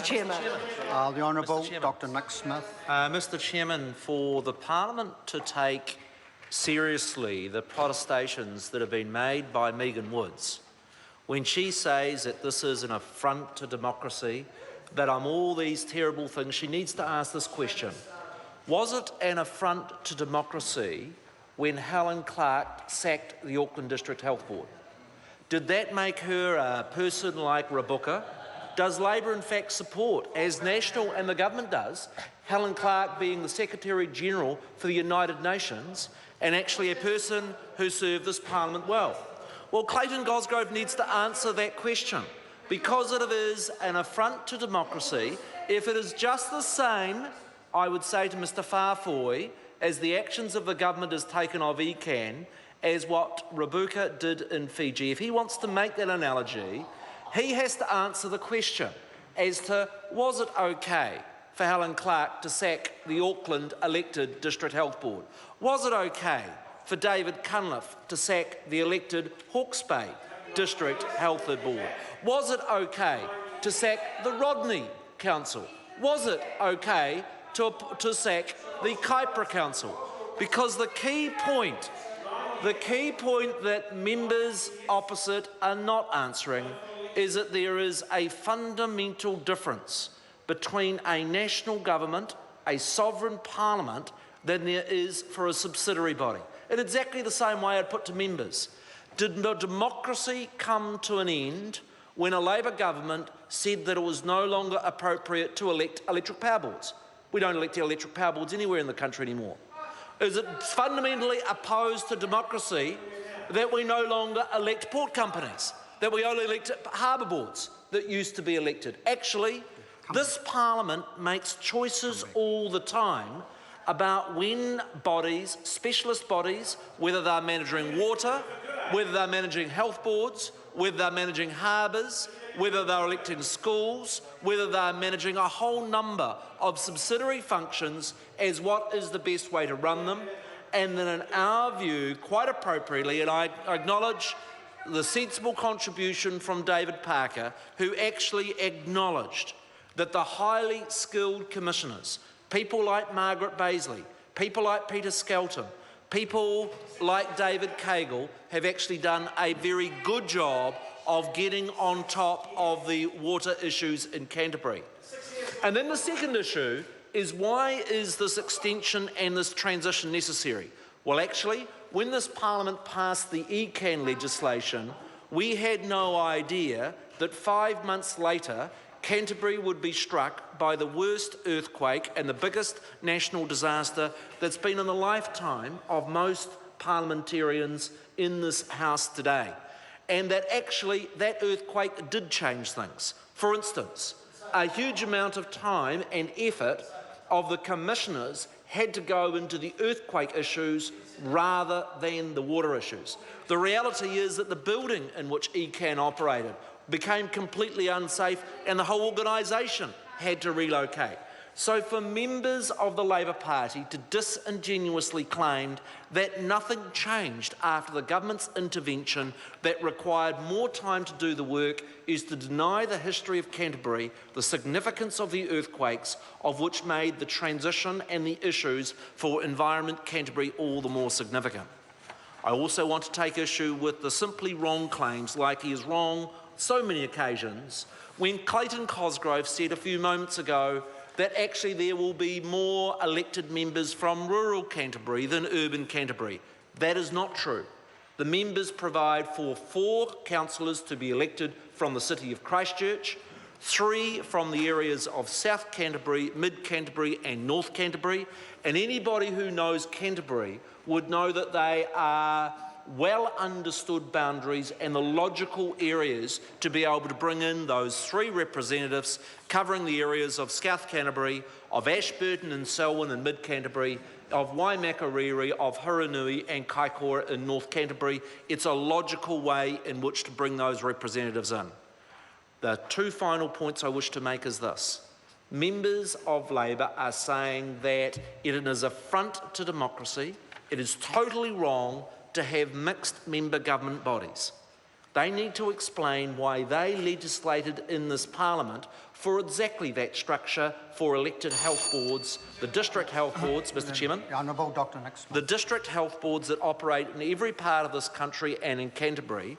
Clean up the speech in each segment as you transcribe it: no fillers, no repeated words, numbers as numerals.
Mr Chairman. The Honourable Dr Nick Smith. Mr Chairman, for the Parliament to take seriously the protestations that have been made by Megan Woods when she says that this is an affront to democracy, that I'm all these terrible things, she needs to ask this question. Was it an affront to democracy when Helen Clark sacked the Auckland District Health Board? Did that make her a person like Rebecca? Does Labor in fact support, as National and the government does, Helen Clark being the Secretary-General for the United Nations and actually a person who served this Parliament well? Well, Clayton Cosgrove needs to answer that question, because it is an affront to democracy. If it is just the same, I would say to Mr Farfoy, as the actions of the government has taken of ECAN, as what Rebecca did in Fiji, if he wants to make that analogy, he has to answer the question as to, was it okay for Helen Clark to sack the Auckland elected District Health Board? Was it okay for David Cunliffe to sack the elected Hawke's Bay District Health Board? Was it okay to sack the Rodney Council? Was it okay to sack the Kaipara Council? Because the key point that members opposite are not answering is that there is a fundamental difference between a national government, a sovereign parliament, than there is for a subsidiary body. In exactly the same way I'd put to members, did the democracy come to an end when a Labor government said that it was no longer appropriate to elect electric power boards? We don't elect electric power boards anywhere in the country anymore. Is it fundamentally opposed to democracy that we no longer elect port companies, that we only elect harbour boards that used to be elected? Actually, this Parliament makes choices all the time about when bodies, specialist bodies, whether they're managing water, whether they're managing health boards, whether they're managing harbours, whether they're electing schools, whether they're managing a whole number of subsidiary functions, as what is the best way to run them. And then in our view, quite appropriately, and I acknowledge the sensible contribution from David Parker, who actually acknowledged that the highly skilled commissioners, people like Margaret Baisley, people like Peter Skelton, people like David Cagle, have actually done a very good job of getting on top of the water issues in Canterbury. And then the second issue is, why is this extension and this transition necessary? Well, actually, when this Parliament passed the ECAN legislation, we had no idea that 5 months later Canterbury would be struck by the worst earthquake and the biggest national disaster that's been in the lifetime of most parliamentarians in this House today. And that actually that earthquake did change things. For instance, a huge amount of time and effort of the commissioners had to go into the earthquake issues rather than the water issues. The reality is that the building in which ECAN operated became completely unsafe and the whole organisation had to relocate. So for members of the Labor Party to disingenuously claim that nothing changed after the government's intervention that required more time to do the work is to deny the history of Canterbury, the significance of the earthquakes, of which made the transition and the issues for Environment Canterbury all the more significant. I also want to take issue with the simply wrong claims, like he is wrong so many occasions, when Clayton Cosgrove said a few moments ago that actually there will be more elected members from rural Canterbury than urban Canterbury. That is not true. The members provide for 4 councillors to be elected from the city of Christchurch, 3 from the areas of South Canterbury, Mid Canterbury and North Canterbury, and anybody who knows Canterbury would know that they are well understood boundaries and the logical areas to be able to bring in those 3 representatives covering the areas of South Canterbury, of Ashburton and Selwyn in Mid Canterbury, of Waimakariri, of Hurunui and Kaikoura in North Canterbury. It's a logical way in which to bring those representatives in. The 2 final points I wish to make is this. Members of Labor are saying that it is an affront to democracy, it is totally wrong to have mixed member government bodies. They need to explain why they legislated in this Parliament for exactly that structure for elected health boards, the district health boards, Mr Chairman. The Honourable Dr Nick Smith. The district health boards that operate in every part of this country and in Canterbury.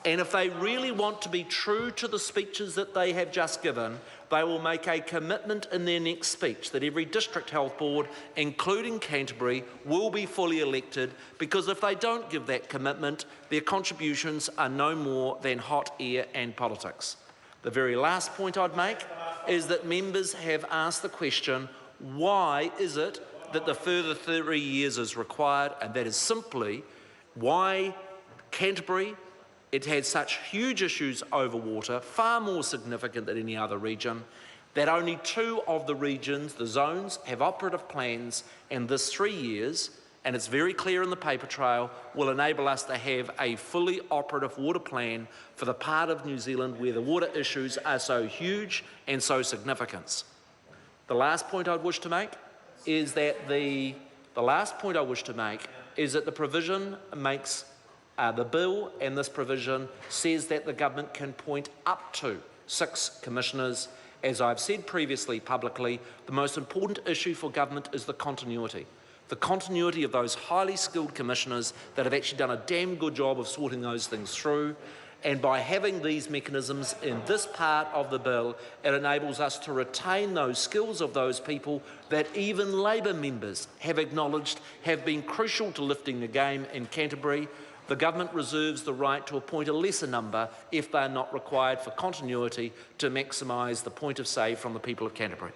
And if they really want to be true to the speeches that they have just given, they will make a commitment in their next speech that every district health board, including Canterbury, will be fully elected, because if they don't give that commitment, their contributions are no more than hot air and politics. The very last point I'd make is that members have asked the question, why is it that the further 3 years is required? And that is simply why Canterbury, it had such huge issues over water, far more significant than any other region, that only 2 of the regions, the zones, have operative plans, and this 3 years, and it's very clear in the paper trail, will enable us to have a fully operative water plan for the part of New Zealand where the water issues are so huge and so significant. The last point I wish to make is that the provision makes the bill, and this provision says that the government can appoint up to 6 commissioners. As I've said previously publicly, the most important issue for government is the continuity. The continuity of those highly skilled commissioners that have actually done a damn good job of sorting those things through. And by having these mechanisms in this part of the bill, it enables us to retain those skills of those people that even Labour members have acknowledged have been crucial to lifting the game in Canterbury. The government reserves the right to appoint a lesser number if they are not required for continuity to maximise the point of say from the people of Canterbury.